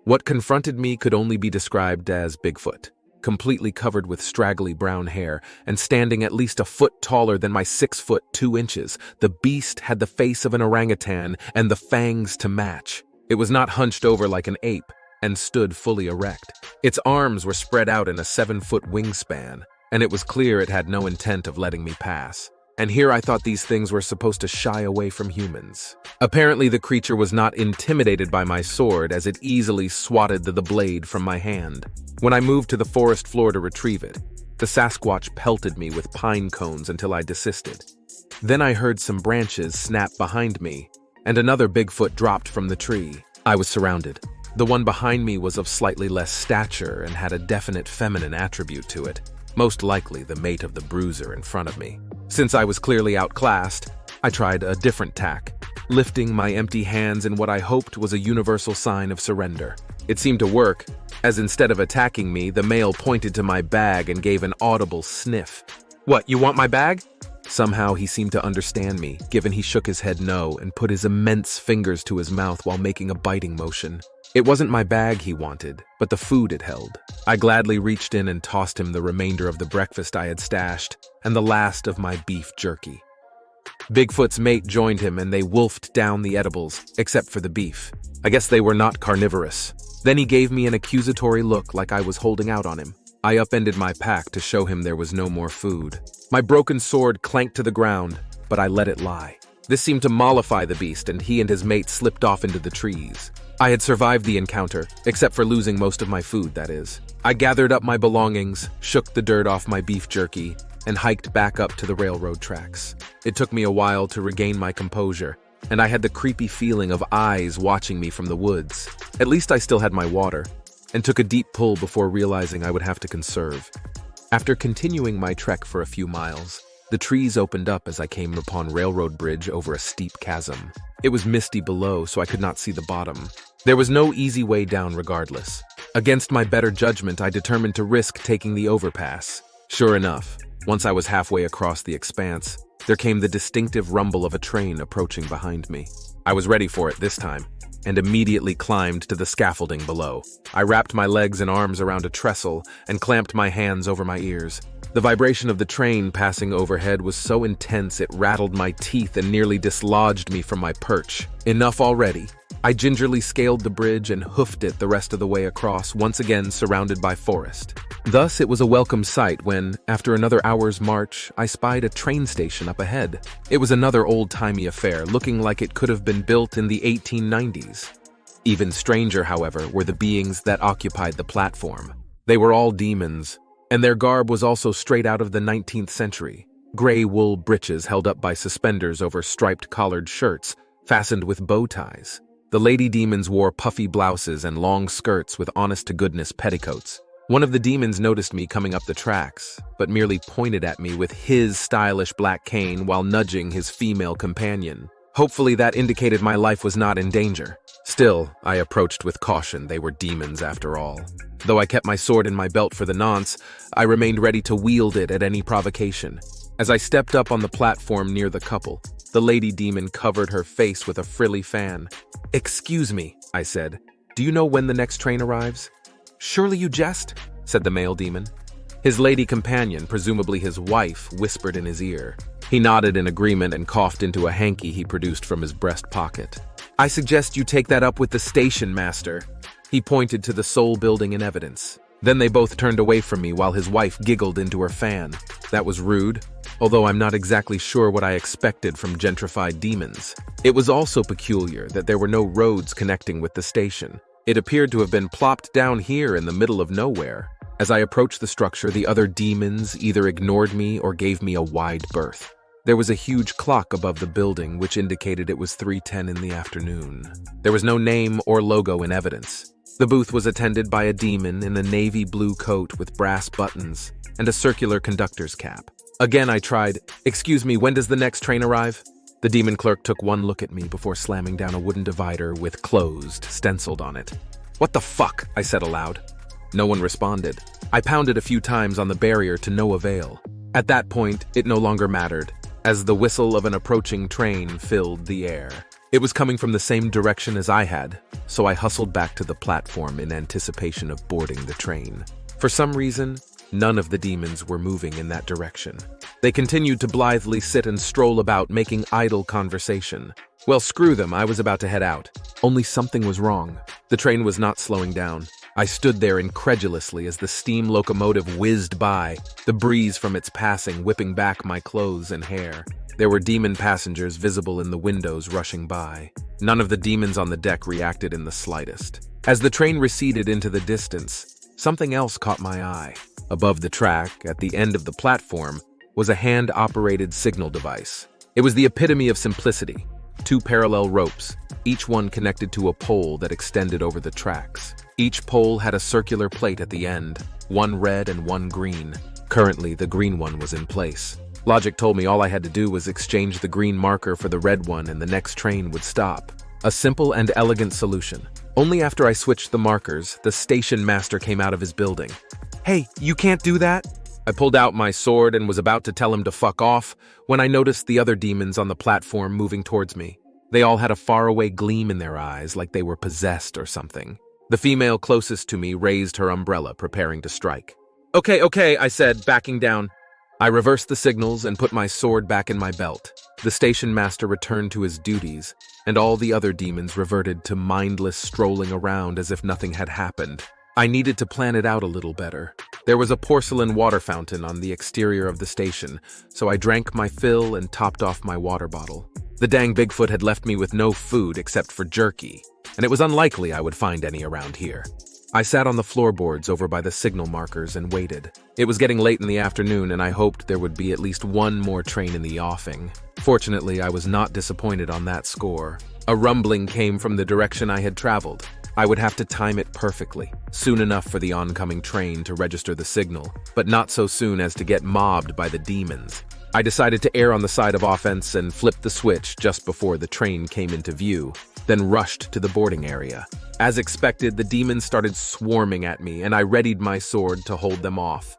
What confronted me could only be described as Bigfoot, completely covered with straggly brown hair and standing at least a foot taller than my 6 foot 2 inches. The beast had the face of an orangutan and the fangs to match. It was not hunched over like an ape and stood fully erect. Its arms were spread out in a 7-foot wingspan, and it was clear it had no intent of letting me pass. And here I thought these things were supposed to shy away from humans. Apparently the creature was not intimidated by my sword, as it easily swatted the blade from my hand. When I moved to the forest floor to retrieve it, the Sasquatch pelted me with pine cones until I desisted. Then I heard some branches snap behind me, and another Bigfoot dropped from the tree. I was surrounded. The one behind me was of slightly less stature and had a definite feminine attribute to it, most likely the mate of the bruiser in front of me. Since I was clearly outclassed, I tried a different tack, lifting my empty hands in what I hoped was a universal sign of surrender. It seemed to work, as instead of attacking me, the male pointed to my bag and gave an audible sniff. "What, you want my bag?" Somehow he seemed to understand me, given he shook his head no and put his immense fingers to his mouth while making a biting motion. It wasn't my bag he wanted, but the food it held. I gladly reached in and tossed him the remainder of the breakfast I had stashed and the last of my beef jerky. Bigfoot's mate joined him and they wolfed down the edibles, except for the beef. I guess they were not carnivorous. Then he gave me an accusatory look like I was holding out on him. I upended my pack to show him there was no more food. My broken sword clanked to the ground, but I let it lie. This seemed to mollify the beast, and he and his mate slipped off into the trees. I had survived the encounter, except for losing most of my food, that is. I gathered up my belongings, shook the dirt off my beef jerky, and hiked back up to the railroad tracks. It took me a while to regain my composure, and I had the creepy feeling of eyes watching me from the woods. At least I still had my water, and took a deep pull before realizing I would have to conserve. After continuing my trek for a few miles, the trees opened up as I came upon railroad bridge over a steep chasm. It was misty below, so I could not see the bottom. There was no easy way down regardless. Against my better judgment, I determined to risk taking the overpass. Sure enough, once I was halfway across the expanse, there came the distinctive rumble of a train approaching behind me. I was ready for it this time, and immediately climbed to the scaffolding below. I wrapped my legs and arms around a trestle and clamped my hands over my ears. The vibration of the train passing overhead was so intense it rattled my teeth and nearly dislodged me from my perch. Enough already. I gingerly scaled the bridge and hoofed it the rest of the way across, once again surrounded by forest. Thus, it was a welcome sight when, after another hour's march, I spied a train station up ahead. It was another old-timey affair, looking like it could have been built in the 1890s. Even stranger, however, were the beings that occupied the platform. They were all demons, and their garb was also straight out of the 19th century. Gray wool breeches held up by suspenders over striped collared shirts, fastened with bow ties. The lady demons wore puffy blouses and long skirts with honest-to-goodness petticoats. One of the demons noticed me coming up the tracks, but merely pointed at me with his stylish black cane while nudging his female companion. Hopefully that indicated my life was not in danger. Still, I approached with caution. They were demons after all. Though I kept my sword in my belt for the nonce, I remained ready to wield it at any provocation. As I stepped up on the platform near the couple, the lady demon covered her face with a frilly fan. "Excuse me," I said. "Do you know when the next train arrives?" "Surely you jest," said the male demon. His lady companion, presumably his wife, whispered in his ear. He nodded in agreement and coughed into a hanky he produced from his breast pocket. "I suggest you take that up with the station master." He pointed to the sole building in evidence. Then they both turned away from me while his wife giggled into her fan. That was rude, although I'm not exactly sure what I expected from gentrified demons. It was also peculiar that there were no roads connecting with the station. It appeared to have been plopped down here in the middle of nowhere. As I approached the structure, the other demons either ignored me or gave me a wide berth. There was a huge clock above the building which indicated it was 3:10 in the afternoon. There was no name or logo in evidence. The booth was attended by a demon in a navy blue coat with brass buttons and a circular conductor's cap. Again I tried, "Excuse me, when does the next train arrive?" The demon clerk took one look at me before slamming down a wooden divider with "closed" stenciled on it. "What the fuck?" I said aloud. No one responded. I pounded a few times on the barrier to no avail. At that point, it no longer mattered, as the whistle of an approaching train filled the air. It was coming from the same direction as I had, so I hustled back to the platform in anticipation of boarding the train. For some reason, none of the demons were moving in that direction. They continued to blithely sit and stroll about, making idle conversation. Well, screw them, I was about to head out. Only something was wrong. The train was not slowing down. I stood there incredulously as the steam locomotive whizzed by, the breeze from its passing whipping back my clothes and hair. There were demon passengers visible in the windows rushing by. None of the demons on the deck reacted in the slightest. As the train receded into the distance, something else caught my eye. Above the track, at the end of the platform, was a hand-operated signal device. It was the epitome of simplicity. 2 parallel ropes, each one connected to a pole that extended over the tracks. Each pole had a circular plate at the end, one red and one green. Currently, the green one was in place. Logic told me all I had to do was exchange the green marker for the red one and the next train would stop. A simple and elegant solution. Only after I switched the markers, the station master came out of his building. "Hey, you can't do that?" I pulled out my sword and was about to tell him to fuck off when I noticed the other demons on the platform moving towards me. They all had a faraway gleam in their eyes, like they were possessed or something. The female closest to me raised her umbrella, preparing to strike. Okay, I said, backing down. I reversed the signals and put my sword back in my belt. The station master returned to his duties, and all the other demons reverted to mindless strolling around as if nothing had happened. I needed to plan it out a little better. There was a porcelain water fountain on the exterior of the station, so I drank my fill and topped off my water bottle. The dang Bigfoot had left me with no food except for jerky, and it was unlikely I would find any around here. I sat on the floorboards over by the signal markers and waited. It was getting late in the afternoon and I hoped there would be at least one more train in the offing. Fortunately, I was not disappointed on that score. A rumbling came from the direction I had traveled. I would have to time it perfectly, soon enough for the oncoming train to register the signal, but not so soon as to get mobbed by the demons. I decided to err on the side of offense and flipped the switch just before the train came into view, then rushed to the boarding area. As expected, the demons started swarming at me, and I readied my sword to hold them off.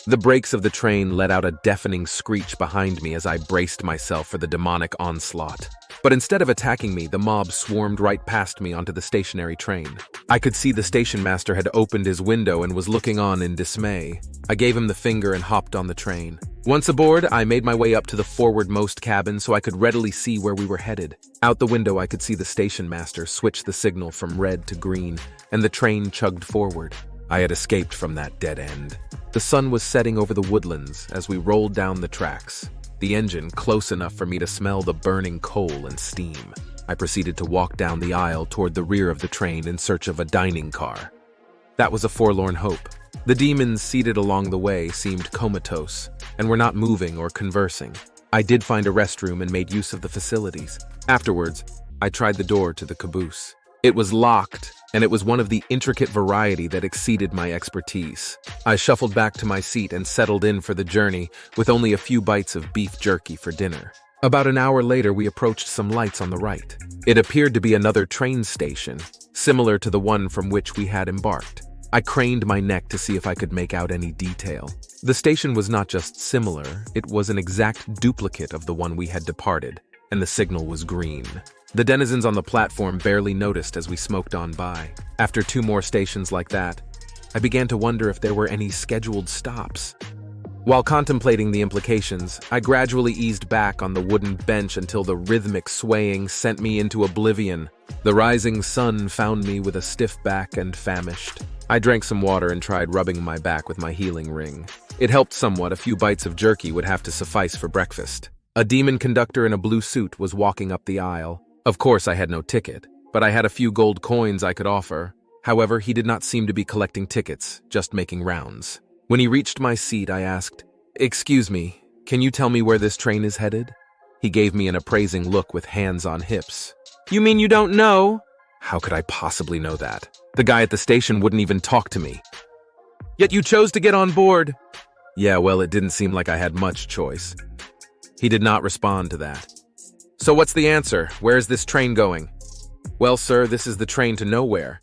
The brakes of the train let out a deafening screech behind me as I braced myself for the demonic onslaught. But instead of attacking me, the mob swarmed right past me onto the stationary train. I could see the station master had opened his window and was looking on in dismay. I gave him the finger and hopped on the train. Once aboard, I made my way up to the forwardmost cabin so I could readily see where we were headed. Out the window, I could see the station master switch the signal from red to green, and the train chugged forward. I had escaped from that dead end. The sun was setting over the woodlands as we rolled down the tracks, the engine close enough for me to smell the burning coal and steam. I proceeded to walk down the aisle toward the rear of the train in search of a dining car. That was a forlorn hope. The demons seated along the way seemed comatose and were not moving or conversing. I did find a restroom and made use of the facilities. Afterwards, I tried the door to the caboose. It was locked, and it was one of the intricate variety that exceeded my expertise. I shuffled back to my seat and settled in for the journey with only a few bites of beef jerky for dinner. About an hour later, we approached some lights on the right. It appeared to be another train station, similar to the one from which we had embarked. I craned my neck to see if I could make out any detail. The station was not just similar, it was an exact duplicate of the one we had departed, and the signal was green. The denizens on the platform barely noticed as we smoked on by. After 2 more stations like that, I began to wonder if there were any scheduled stops. While contemplating the implications, I gradually eased back on the wooden bench until the rhythmic swaying sent me into oblivion. The rising sun found me with a stiff back and famished. I drank some water and tried rubbing my back with my healing ring. It helped somewhat. A few bites of jerky would have to suffice for breakfast. A demon conductor in a blue suit was walking up the aisle. Of course, I had no ticket, but I had a few gold coins I could offer. However, he did not seem to be collecting tickets, just making rounds. When he reached my seat, I asked, "Excuse me, can you tell me where this train is headed?" He gave me an appraising look with hands on hips. "You mean you don't know?" How could I possibly know that? The guy at the station wouldn't even talk to me. "Yet you chose to get on board." Yeah, well, it didn't seem like I had much choice. He did not respond to that. "So what's the answer? Where is this train going?" "Well, sir, this is the train to nowhere.